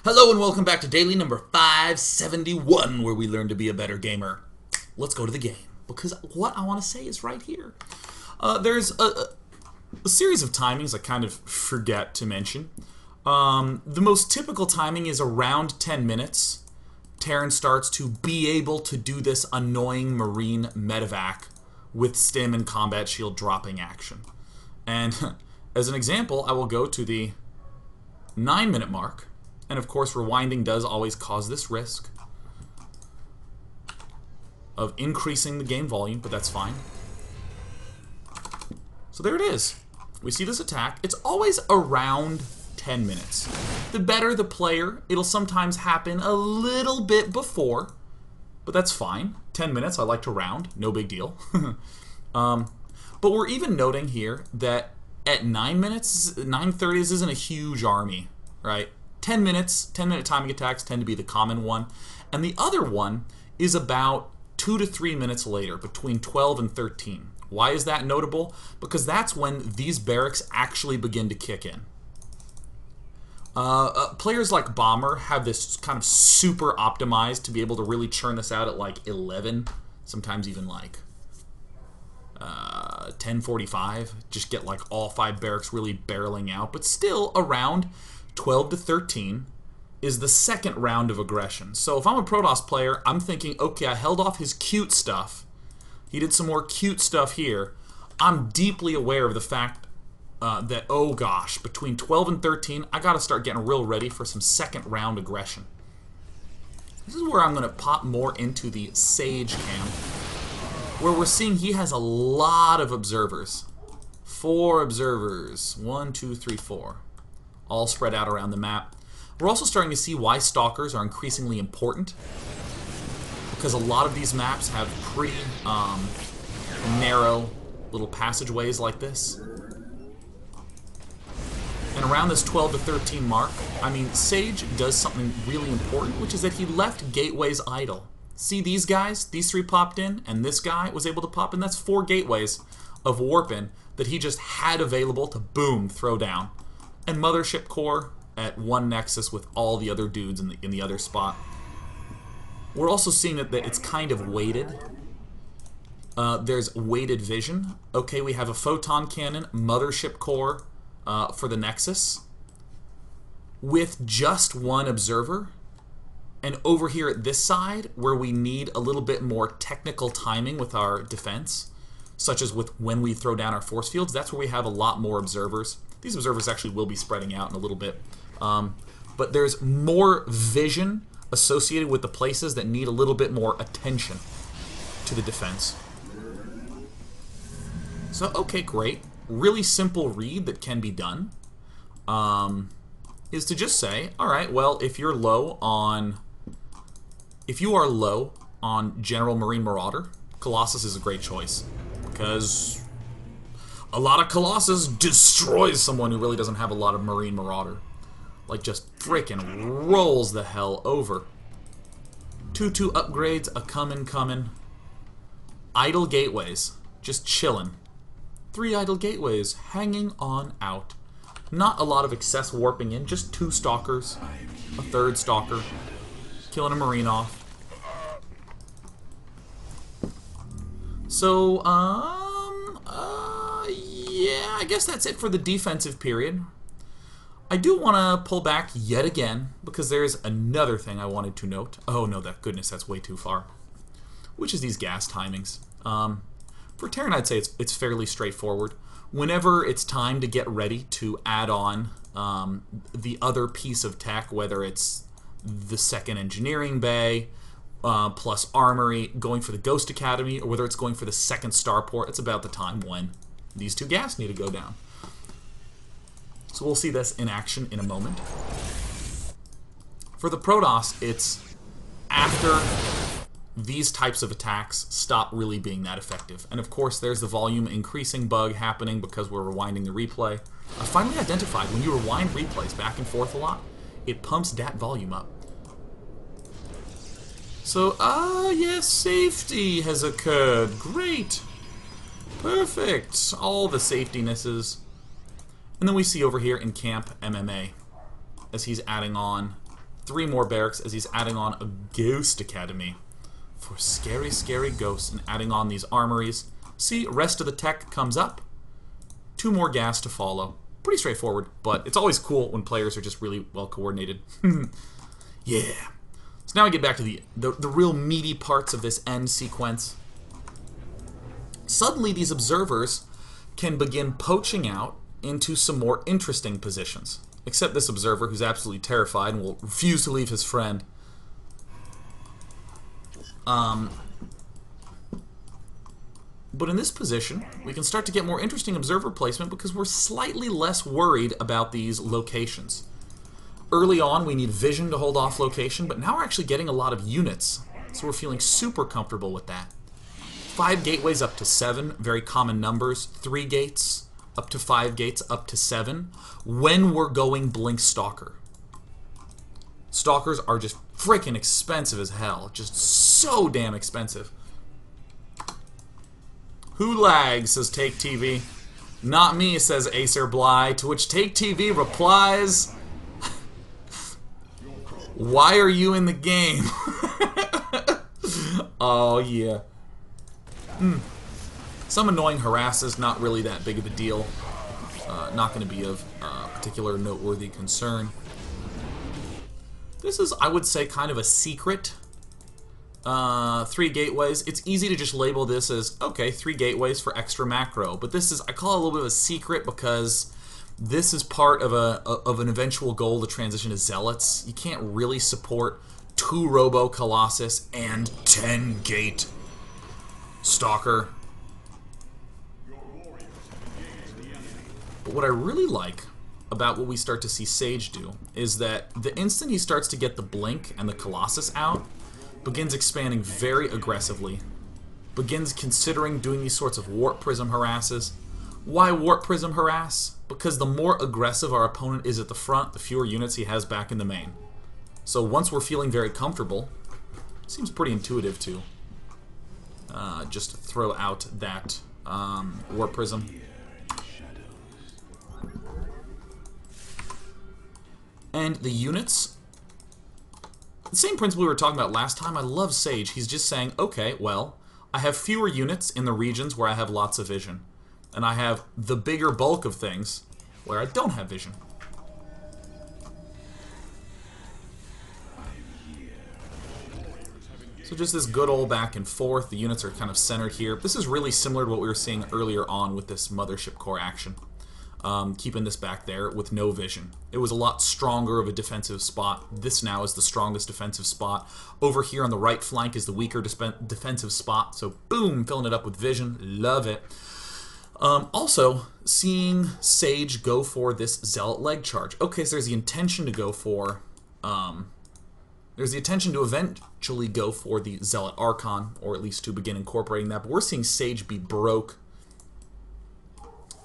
Hello and welcome back to daily number 571, where we learn to be a better gamer. Let's go to the game, because what I want to say is right here. There's a series of timings I kind of forget to mention. The most typical timing is around 10 minutes. Terran starts to be able to do this annoying Marine medevac with stim and combat shield dropping action. And as an example, I will go to the 9-minute mark. And of course, rewinding does always cause this risk of increasing the game volume, but that's fine. So there it is. We see this attack. It's always around 10 minutes. The better the player, it'll sometimes happen a little bit before, but that's fine. 10 minutes, I like to round. No big deal. But we're even noting here that at 9 minutes, 9:30, this isn't a huge army, right? 10 minutes, 10-minute timing attacks tend to be the common one. And the other one is about 2 to 3 minutes later, between 12 and 13. Why is that notable? Because that's when these barracks actually begin to kick in. Players like Bomber have this kind of super optimized to be able to really churn this out at like 11, sometimes even like 10:45. Just get like all 5 barracks really barreling out, but still around 12 to 13 is the second round of aggression. So if I'm a Protoss player, I'm thinking, okay, I held off his cute stuff. He did some more cute stuff here. I'm deeply aware of the fact that, oh gosh, between 12 and 13, I gotta start getting real ready for some second round aggression. This is where I'm gonna pop more into the Sage camp, where we're seeing he has a lot of observers. 4 observers. 1, 2, 3, 4. All spread out around the map. We're also starting to see why stalkers are increasingly important, because a lot of these maps have pretty narrow little passageways like this. And around this 12 to 13 mark, I mean, Sage does something really important, which is that he left gateways idle. See these guys? These 3 popped in, and this guy was able to pop in. That's 4 gateways of warp-in that he just had available to, boom, throw down. And Mothership Core at 1 Nexus with all the other dudes in the other spot. We're also seeing that it's kind of weighted. There's weighted vision. Okay, we have a Photon Cannon, Mothership Core for the Nexus, with just 1 observer. And over here at this side, where we need a little bit more technical timing with our defense, such as with when we throw down our force fields, that's where we have a lot more observers. These observers actually will be spreading out in a little bit. But there's more vision associated with the places that need a little bit more attention to the defense. So, okay, great. Really simple read that can be done is to just say, alright, well, if you are low on General Marine Marauder, Colossus is a great choice, because a lot of Colossus destroys someone who really doesn't have a lot of Marine Marauder. Like, just frickin' rolls the hell over. 2-2 upgrades, a comin'. Idle gateways, just chillin'. 3 idle gateways, hanging on out. Not a lot of excess warping in, just 2 stalkers, a 3rd stalker, killing a Marine off. So, yeah, I guess that's it for the defensive period. I do want to pull back yet again, because there's another thing I wanted to note. Oh no, goodness, that's way too far. Which is these gas timings. For Terran, I'd say it's fairly straightforward. Whenever it's time to get ready to add on the other piece of tech, whether it's the 2nd Engineering Bay, plus Armory, going for the Ghost Academy, or whether it's going for the 2nd Starport, it's about the time when these 2 gas need to go down. So we'll see this in action in a moment. For the Protoss, it's after these types of attacks stop really being that effective. And of course, there's the volume increasing bug happening because we're rewinding the replay. I finally identified when you rewind replays back and forth a lot, it pumps that volume up. So, yes, safety has occurred. Great. Perfect. All the safetynesses. And then we see over here in camp MMA, as he's adding on 3 more barracks as he's adding on a Ghost Academy for scary, scary ghosts and adding on these armories. See, rest of the tech comes up. 2 more gas to follow. Pretty straightforward, but it's always cool when players are just really well coordinated. Yeah. So now we get back to the real meaty parts of this end sequence. Suddenly these observers can begin poaching out into some more interesting positions. Except this observer, who's absolutely terrified and will refuse to leave his friend. But in this position, we can start to get more interesting observer placement because we're slightly less worried about these locations. Early on, we need vision to hold off location, but now we're actually getting a lot of units, so we're feeling super comfortable with that. 5 gateways up to 7, very common numbers. 3 gates up to 5 gates up to 7 when we're going Blink Stalker. Stalkers are just freaking expensive as hell. Just so damn expensive. Who lags, says Take TV. Not me, says Acer Bly, to which Take TV replies, why are you in the game? Oh, yeah. Some annoying harasses, not really that big of a deal. Not going to be of particular noteworthy concern. This is, I would say, kind of a secret. 3 gateways. It's easy to just label this as, okay, 3 gateways for extra macro. But this is, I call it a little bit of a secret because this is part of an eventual goal to transition to zealots. You can't really support 2 Robo Colossus and 10 gate Stalker. But what I really like about what we start to see Sage do is that the instant he starts to get the Blink and the Colossus out, begins expanding very aggressively, begins considering doing these sorts of Warp Prism harasses. Why Warp Prism harass? Because the more aggressive our opponent is at the front, the fewer units he has back in the main. So once we're feeling very comfortable, seems pretty intuitive to just throw out that Warp Prism. And the units, the same principle we were talking about last time. I love Sage. He's just saying, okay, well, I have fewer units in the regions where I have lots of vision. And I have the bigger bulk of things where I don't have vision. So just this good old back and forth. The units are kind of centered here. This is really similar to what we were seeing earlier on with this Mothership Core action. Keeping this back there with no vision. It was a lot stronger of a defensive spot. This now is the strongest defensive spot. Over here on the right flank is the weaker defensive spot. So boom, filling it up with vision. Love it. Also, seeing Sage go for this Zealot leg charge. Okay, so there's the intention to go for... there's the intention to eventually go for the Zealot Archon, or at least to begin incorporating that. But we're seeing Sage be broke.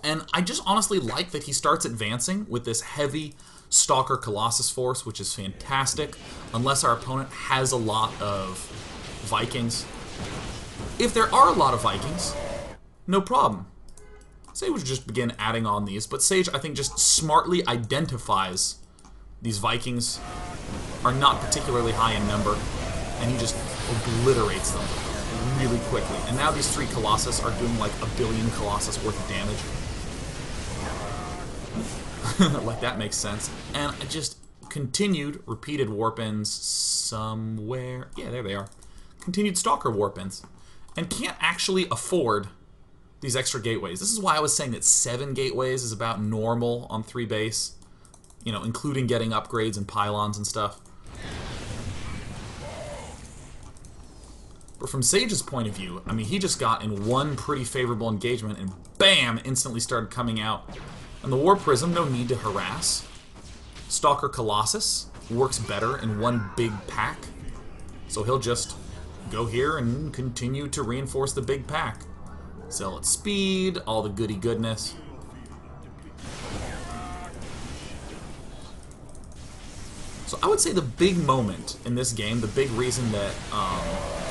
And I just honestly like that he starts advancing with this heavy Stalker Colossus force, which is fantastic, unless our opponent has a lot of Vikings. If there are a lot of Vikings, no problem. Sage would just begin adding on these, but Sage, I think, just smartly identifies these Vikings are not particularly high in number, and he just obliterates them really quickly. And now these 3 Colossus are doing like 1 billion Colossus worth of damage. Like, that makes sense. And I just continued repeated warp-ins somewhere. Yeah, there they are. Continued Stalker warp-ins. And can't actually afford these extra gateways. This is why I was saying that 7 gateways is about normal on 3 base. You know, including getting upgrades and pylons and stuff. But from Sage's point of view, I mean, he just got in one pretty favorable engagement and bam, instantly started coming out. And the Warp Prism, no need to harass. Stalker Colossus works better in one big pack. So he'll just go here and continue to reinforce the big pack. Zealot speed, all the goody goodness. So I would say the big moment in this game, the big reason that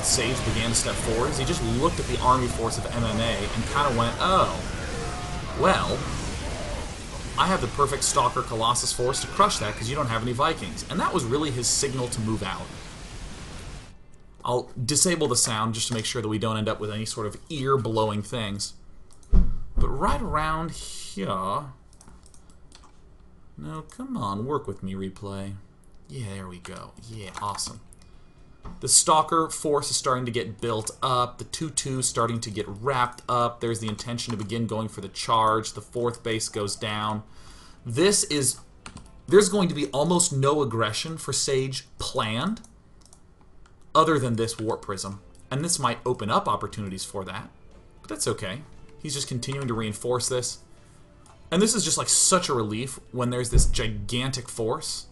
Sage began to step forward, is he just looked at the army force of MMA and kind of went, oh, well, I have the perfect Stalker Colossus force to crush that because you don't have any Vikings. And that was really his signal to move out. I'll disable the sound just to make sure that we don't end up with any sort of ear-blowing things. But right around here... No, come on, work with me, replay. Yeah, there we go. Yeah, awesome. The Stalker force is starting to get built up. The 2-2 starting to get wrapped up. There's the intention to begin going for the charge. The 4th base goes down. This is... There's going to be almost no aggression for Sage planned other than this Warp Prism. And this might open up opportunities for that. But that's okay. He's just continuing to reinforce this. And this is just like such a relief when there's this gigantic force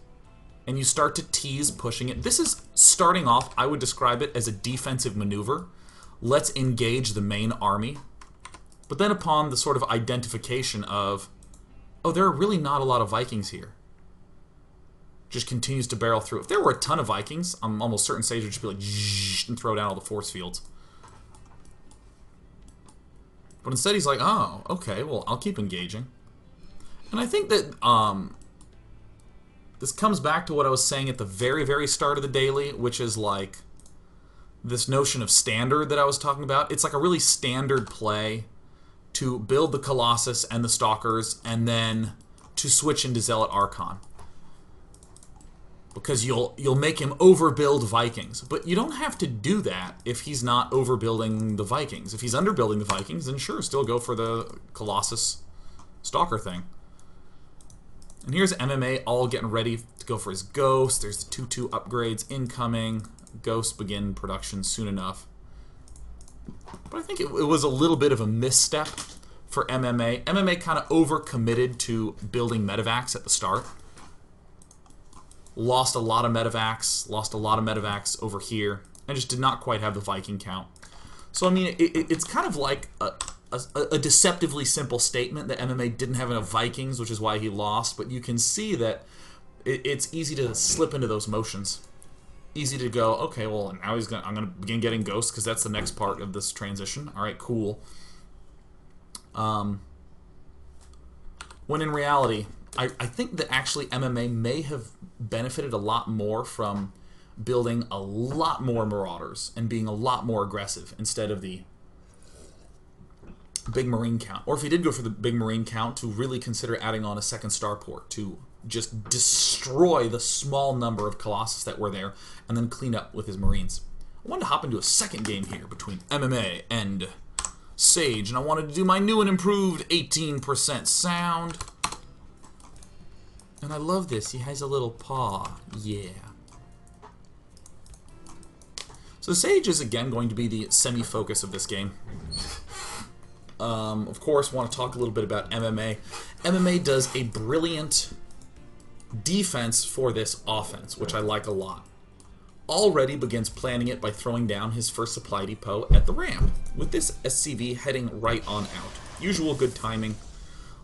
and you start to tease pushing it. This is starting off, I would describe it as a defensive maneuver. Let's engage the main army. But then upon the sort of identification of, oh, there are really not a lot of Vikings here, just continues to barrel through. If there were a ton of Vikings, I'm almost certain Sage would just be like, zzzz, and throw down all the force fields. But instead he's like, oh, okay, well, I'll keep engaging. And I think that this comes back to what I was saying at the very, very start of the daily, which is like this notion of standard that I was talking about. It's like a really standard play to build the Colossus and the Stalkers and then to switch into Zealot Archon. Because you'll make him overbuild Vikings. But you don't have to do that if he's not overbuilding the Vikings. If he's underbuilding the Vikings, then sure, still go for the Colossus Stalker thing. And here's MMA all getting ready to go for his Ghost. There's the 2-2 upgrades incoming. Ghost begin production soon enough. But I think it was a little bit of a misstep for MMA. MMA kind of overcommitted to building medevacs at the start. Lost a lot of medevacs over here, and just did not quite have the Viking count. So, I mean, it's kind of like a deceptively simple statement that MMA didn't have enough Vikings, which is why he lost, but you can see that it's easy to slip into those motions. Easy to go, okay, well, now I'm going to begin getting Ghosts, because that's the next part of this transition. Alright, cool. When in reality, I think that actually MMA may have benefited a lot more from building a lot more Marauders and being a lot more aggressive instead of the big Marine count. Or if he did go for the big Marine count, to really consider adding on a second starport to just destroy the small number of Colossus that were there and then clean up with his Marines. I wanted to hop into a second game here between MMA and Sage, and I wanted to do my new and improved 18% sound. And I love this. He has a little paw. Yeah. So Sage is again going to be the semi-focus of this game. Of course, want to talk a little bit about MMA. MMA does a brilliant defense for this offense, which I like a lot. Already begins planning it by throwing down his first supply depot at the ramp, with this SCV heading right on out. Usual good timing.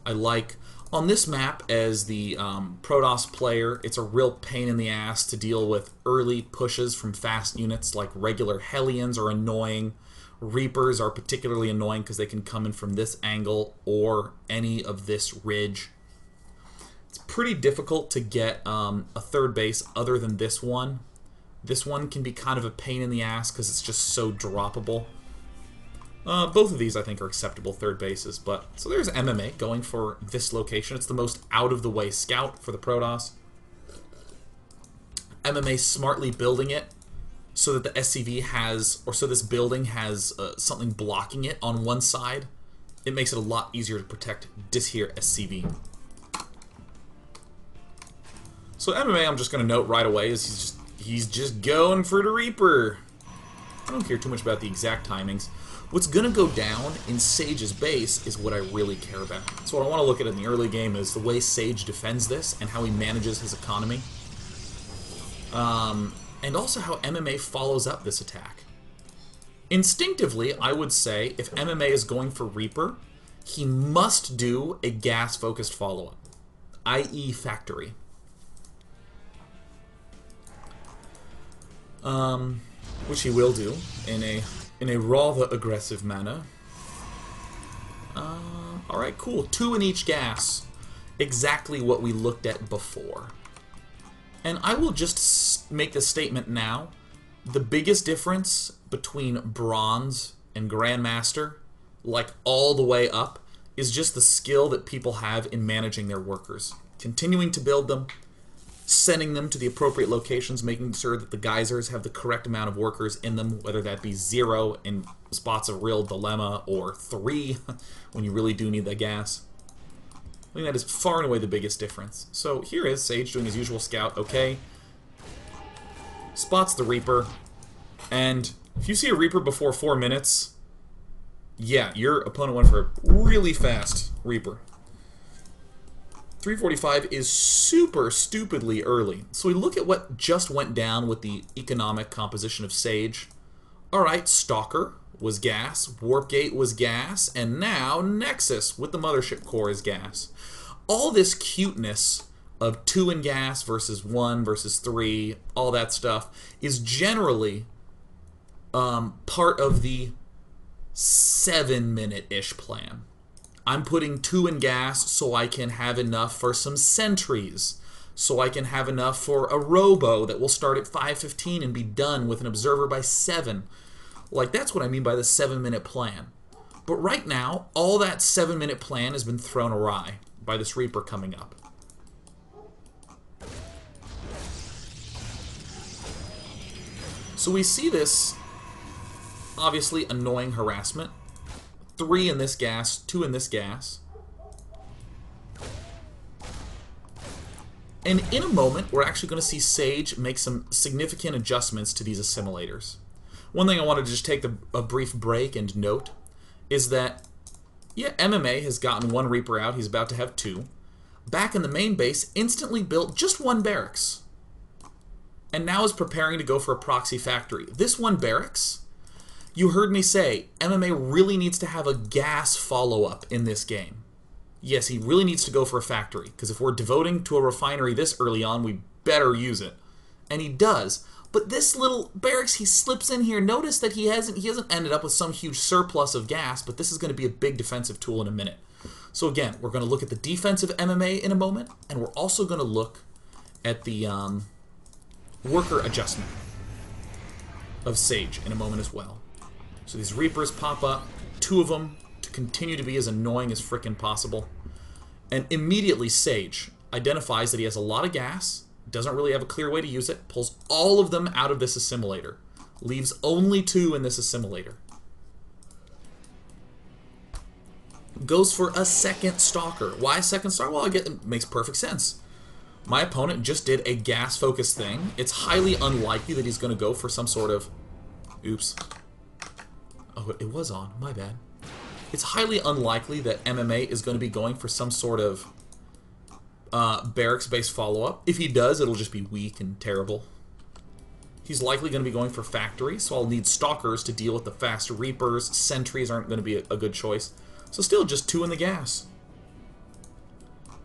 I like. On this map, as the Protoss player, it's a real pain in the ass to deal with early pushes from fast units, like regular Hellions are annoying. Reapers are particularly annoying because they can come in from this angle or any of this ridge. It's pretty difficult to get a third base other than this one. This one can be kind of a pain in the ass because it's just so droppable. Both of these, I think, are acceptable third bases. But so there's MMA going for this location. It's the most out-of-the-way scout for the Protoss. MMA smartly building it so that the SCV has, or so this building has something blocking it on one side. It makes it a lot easier to protect this here SCV. So MMA, I'm just going to note right away, is he's just going for the Reaper. I don't care too much about the exact timings. What's going to go down in Sage's base is what I really care about. So what I want to look at in the early game is the way Sage defends this and how he manages his economy. And also how MMA follows up this attack. Instinctively, I would say if MMA is going for Reaper, he must do a gas-focused follow-up, i.e. Factory. Which he will do in a rather aggressive manner. Alright, cool. 2 in each gas. exactly what we looked at before. And I will just make the statement now. The biggest difference between Bronze and Grandmaster, like all the way up, is just the skill that people have in managing their workers. Continuing to build them, sending them to the appropriate locations, making sure that the geysers have the correct amount of workers in them, whether that be 0 in spots of real dilemma or 3 when you really do need the gas. I think that is far and away the biggest difference. So here is Sage doing his usual scout. Okay. Spots the Reaper. And if you see a Reaper before 4 minutes, yeah, your opponent went for a really fast Reaper. 345 is super stupidly early. So we look at what just went down with the economic composition of Sage. Alright, Stalker was gas, Warp Gate was gas, and now Nexus with the Mothership Core is gas. All this cuteness of 2 in gas versus 1 versus 3, all that stuff, is generally part of the 7-minute-ish plan. I'm putting 2 in gas so I can have enough for some sentries, so I can have enough for a robo that will start at 5:15 and be done with an observer by 7. Like, that's what I mean by the 7-minute plan. But right now, all that 7-minute plan has been thrown awry by this Reaper coming up. So we see this, obviously, annoying harassment. 3 in this gas, 2 in this gas. And in a moment, we're actually going to see Sage make some significant adjustments to these assimilators. One thing I wanted to just take a brief break and note is that, yeah, MMA has gotten 1 Reaper out. He's about to have 2. Back in the main base, instantly built just 1 barracks. And now is preparing to go for a proxy factory. This 1 barracks, you heard me say, MMA really needs to have a gas follow-up in this game. Yes, he really needs to go for a factory, because if we're devoting to a refinery this early on, we better use it. And he does. But this little barracks, he slips in here. Notice that he hasn't ended up with some huge surplus of gas, but this is going to be a big defensive tool in a minute. So again, we're going to look at the defensive MMA in a moment, and we're also going to look at the worker adjustment of Sage in a moment as well. So these Reapers pop up, 2 of them, to continue to be as annoying as frickin' possible. And immediately Sage identifies that he has a lot of gas, doesn't really have a clear way to use it, pulls all of them out of this assimilator, leaves only 2 in this assimilator. Goes for a second Stalker. Why a second Stalker? Well, it makes perfect sense. My opponent just did a gas-focused thing. It's highly unlikely that he's going to go for some sort of... Oops. Oh, it was on. My bad. It's highly unlikely that MMA is going to be going for some sort of barracks-based follow-up. If he does, it'll just be weak and terrible. He's likely going to be going for factory, so I'll need Stalkers to deal with the fast Reapers. Sentries aren't going to be a good choice. So still just 2 in the gas.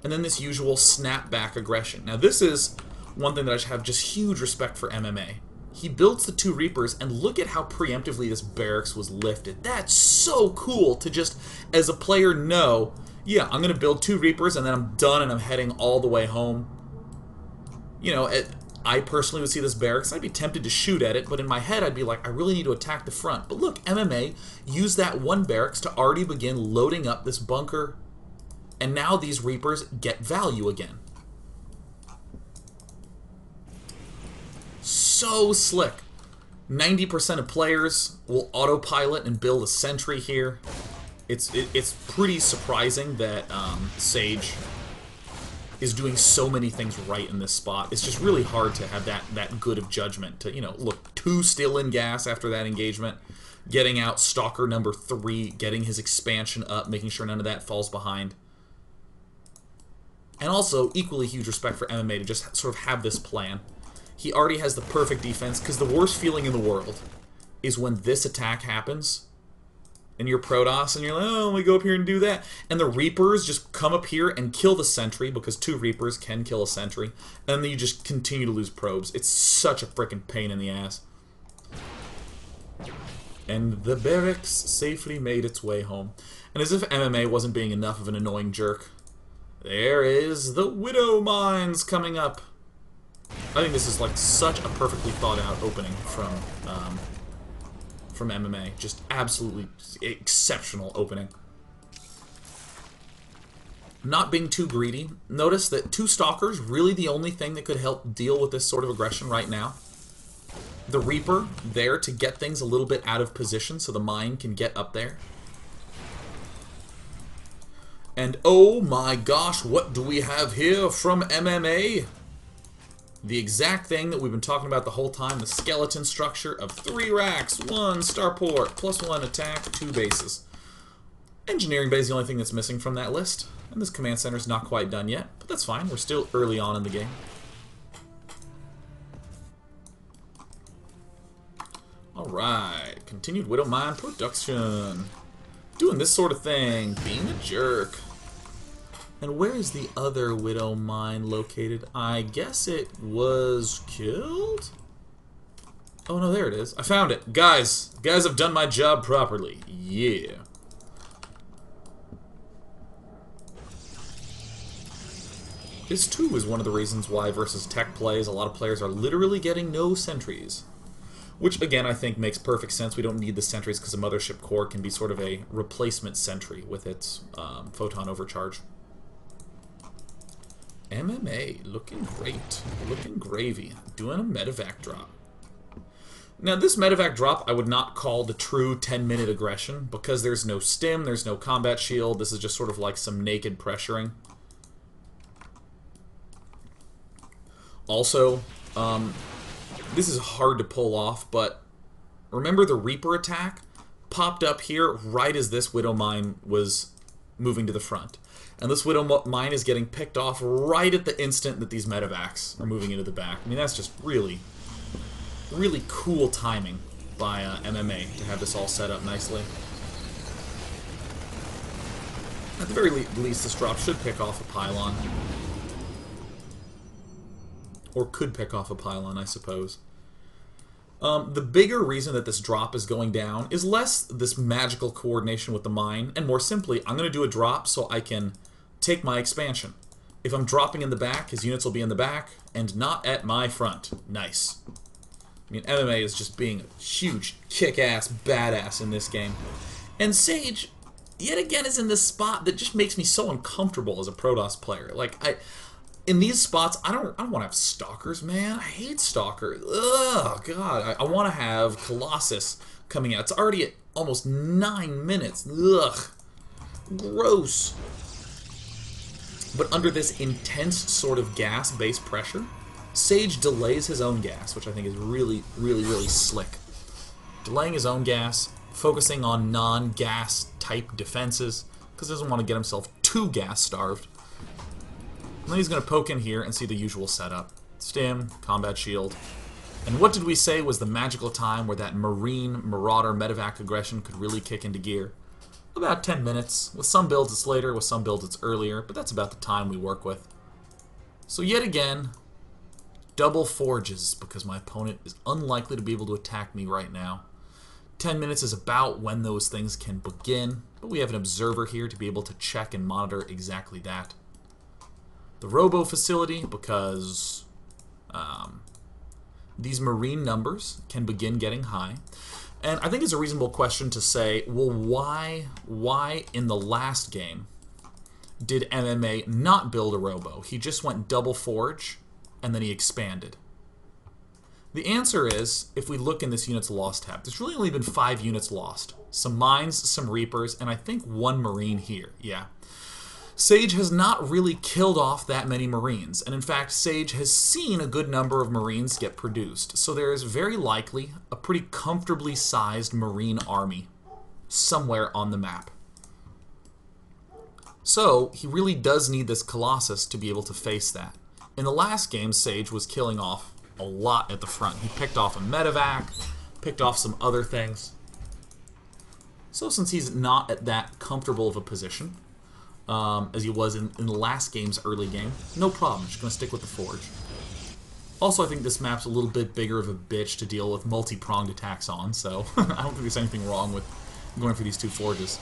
And then this usual snapback aggression. Now this is one thing that I just have just huge respect for MMA. He builds the 2 Reapers, and look at how preemptively this barracks was lifted. That's so cool to just, as a player, know, yeah, I'm going to build 2 Reapers, and then I'm done, and I'm heading all the way home. You know, I personally would see this barracks, I'd be tempted to shoot at it, but in my head I'd be like, I really need to attack the front. But look, MMA used that 1 barracks to already begin loading up this bunker, and now these Reapers get value again. So slick. 90% of players will autopilot and build a sentry here. It's pretty surprising that Sage is doing so many things right in this spot. It's just really hard to have that good of judgment to, you know, look, 2 still in gas after that engagement, getting out Stalker number 3, getting his expansion up, making sure none of that falls behind. And also, equally huge respect for MMA to just sort of have this plan. He already has the perfect defense, because the worst feeling in the world is when this attack happens, and you're Protoss, and you're like, oh, let me go up here and do that. And the Reapers just come up here and kill the sentry, because 2 Reapers can kill a sentry, and then you just continue to lose probes. It's such a freaking pain in the ass. And the barracks safely made its way home. And as if MMA wasn't being enough of an annoying jerk, There is the Widow Mines coming up. I think this is like such a perfectly thought out opening from MMA. Just absolutely exceptional opening. Not being too greedy. Notice that 2 Stalkers, really the only thing that could help deal with this sort of aggression right now. The Reaper there to get things a little bit out of position so the mine can get up there. And oh my gosh, what do we have here from MMA? The exact thing that we've been talking about the whole time, the skeleton structure of 3 racks, 1 starport, +1 attack, 2 bases. Engineering bay is the only thing that's missing from that list. And this command center is not quite done yet, but that's fine. We're still early on in the game. Alright, continued Widow Mine production. Doing this sort of thing, being a jerk. And where is the other Widow Mine located? I guess it was killed? Oh no, there it is. I found it. Guys have done my job properly. Yeah. This too is one of the reasons why versus tech plays, a lot of players are literally getting no sentries. Which, again, I think makes perfect sense. We don't need the sentries because a Mothership Core can be sort of a replacement sentry with its photon overcharge. MMA, looking great. Looking gravy. Doing a medevac drop. Now, this medevac drop I would not call the true 10-minute aggression because there's no stim, there's no combat shield. This is just sort of like some naked pressuring. Also, this is hard to pull off, but remember the Reaper attack popped up here right as this Widow Mine was moving to the front. And this Widow Mine is getting picked off right at the instant that these medevacs are moving into the back. I mean, that's just really, really cool timing by MMA to have this all set up nicely. At the very least, this drop should pick off a pylon. Or could pick off a pylon, I suppose. The bigger reason that this drop is going down is less this magical coordination with the mine, and more simply, I'm going to do a drop so I can take my expansion. If I'm dropping in the back, his units will be in the back, and not at my front. Nice. I mean, MMA is just being a huge, kick-ass badass in this game. And Sage, yet again, is in this spot that just makes me so uncomfortable as a Protoss player. Like, in these spots, I don't want to have Stalkers, man. I hate Stalkers. Ugh, God. I want to have Colossus coming out. It's already at almost 9 minutes. Ugh. Gross. But under this intense sort of gas-based pressure, Sage delays his own gas, which I think is really, really, really slick. Delaying his own gas, focusing on non-gas type defenses, because he doesn't want to get himself too gas-starved. And then he's going to poke in here and see the usual setup. Stim, combat shield. And what did we say was the magical time where that Marine Marauder medevac aggression could really kick into gear? About 10 minutes. With some builds it's later, with some builds it's earlier, but that's about the time we work with. So yet again, double forges, because my opponent is unlikely to be able to attack me right now. 10 minutes is about when those things can begin, but we have an observer here to be able to check and monitor exactly that. The Robo facility, because these Marine numbers can begin getting high. And I think it's a reasonable question to say, well, why in the last game did MMA not build a Robo? He just went double forge, and then he expanded. The answer is, if we look in this units lost tab, there's really only been 5 units lost. Some mines, some Reapers, and I think 1 Marine here. Yeah. Sage has not really killed off that many Marines, and in fact, Sage has seen a good number of Marines get produced, so there is very likely a pretty comfortably sized Marine army somewhere on the map. So, he really does need this Colossus to be able to face that. In the last game, Sage was killing off a lot at the front. He picked off a medevac, picked off some other things. So since he's not at that comfortable of a position, as he was in the last game's early game, no problem, just going to stick with the Forge. Also, I think this map's a little bit bigger of a bitch to deal with multi-pronged attacks on, so I don't think there's anything wrong with going for these 2 Forges.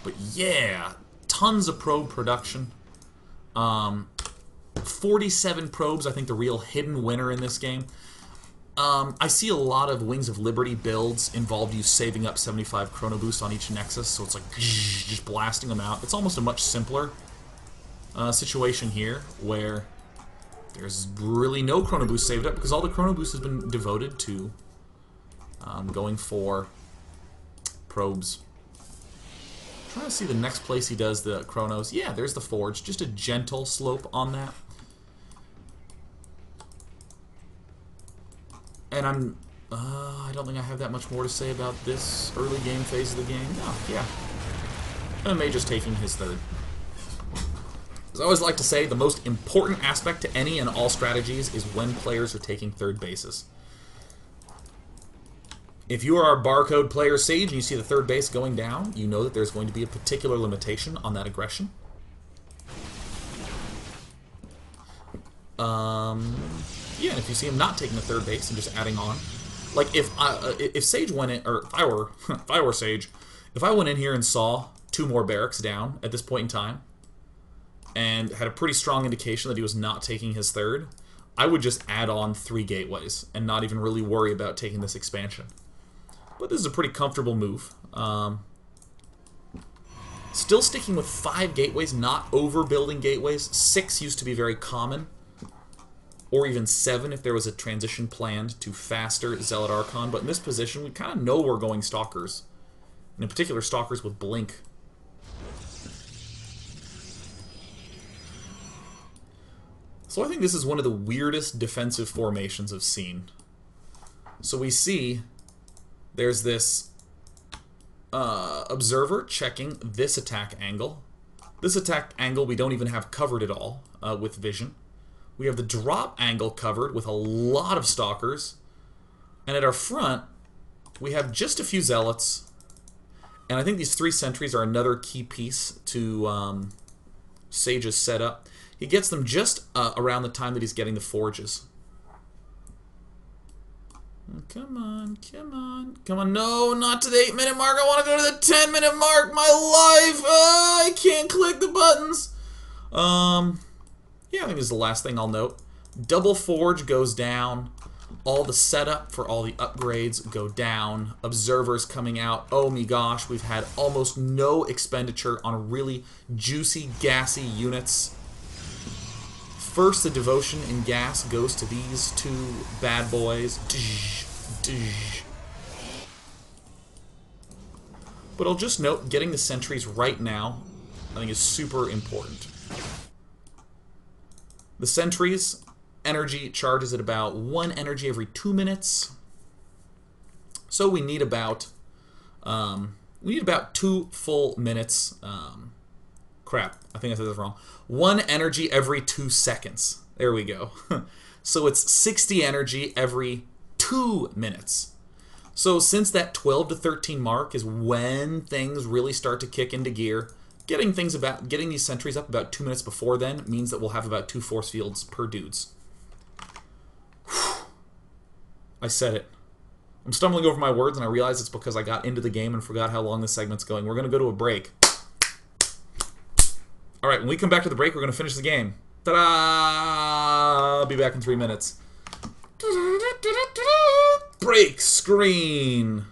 But yeah, tons of probe production. 47 probes, I think the real hidden winner in this game. I see a lot of Wings of Liberty builds involve you saving up 75 chrono boost on each Nexus, so it's like just blasting them out. It's almost a much simpler situation here, where there's really no chrono boost saved up because all the chrono boost has been devoted to going for probes. I'm trying to see the next place he does the chronos. Yeah, there's the forge. Just a gentle slope on that. And I don't think I have that much more to say about this early game phase of the game. No, yeah. MMA just taking his third. As I always like to say, the most important aspect to any and all strategies is when players are taking third bases. If you are a barcode player Sage and you see the third base going down, you know that there's going to be a particular limitation on that aggression. Yeah, and if you see him not taking the third base and just adding on, like if Sage went in, or if I were Sage, if I went in here and saw 2 more barracks down at this point in time, and had a pretty strong indication that he was not taking his third, I would just add on 3 gateways and not even really worry about taking this expansion. But this is a pretty comfortable move. Still sticking with 5 gateways, not overbuilding gateways. 6 used to be very common. Or even 7 if there was a transition planned to faster Zealot Archon. But in this position, we kind of know we're going Stalkers. And in particular, Stalkers with Blink. So I think this is one of the weirdest defensive formations I've seen. So we see there's this observer checking this attack angle. This attack angle we don't even have covered at all with vision. We have the drop angle covered with a lot of Stalkers. And at our front, we have just a few Zealots. And I think these 3 sentries are another key piece to Sage's setup. He gets them just around the time that he's getting the forges. Come on, come on, come on. No, not to the 8-minute mark. I want to go to the 10-minute mark. My life. I can't click the buttons. Yeah, I think this is the last thing I'll note. Double forge goes down. All the setup for all the upgrades go down. Observers coming out. Oh my gosh, we've had almost no expenditure on really juicy, gassy units. First, the devotion in gas goes to these 2 bad boys. But I'll just note, getting the sentries right now, I think is super important. The sentries, energy charges at about 1 energy every 2 minutes. So we need about 2 full minutes. Crap, I think I said this wrong. 1 energy every 2 seconds. There we go. So it's 60 energy every 2 minutes. So since that 12 to 13 mark is when things really start to kick into gear, getting these sentries up about 2 minutes before then means that we'll have about 2 force fields per dudes. Whew. I said it. I'm stumbling over my words and I realize it's because I got into the game and forgot how long this segment's going. We're going to go to a break. Alright, when we come back to the break, we're going to finish the game. Ta-da! I'll be back in 3 minutes. Break screen.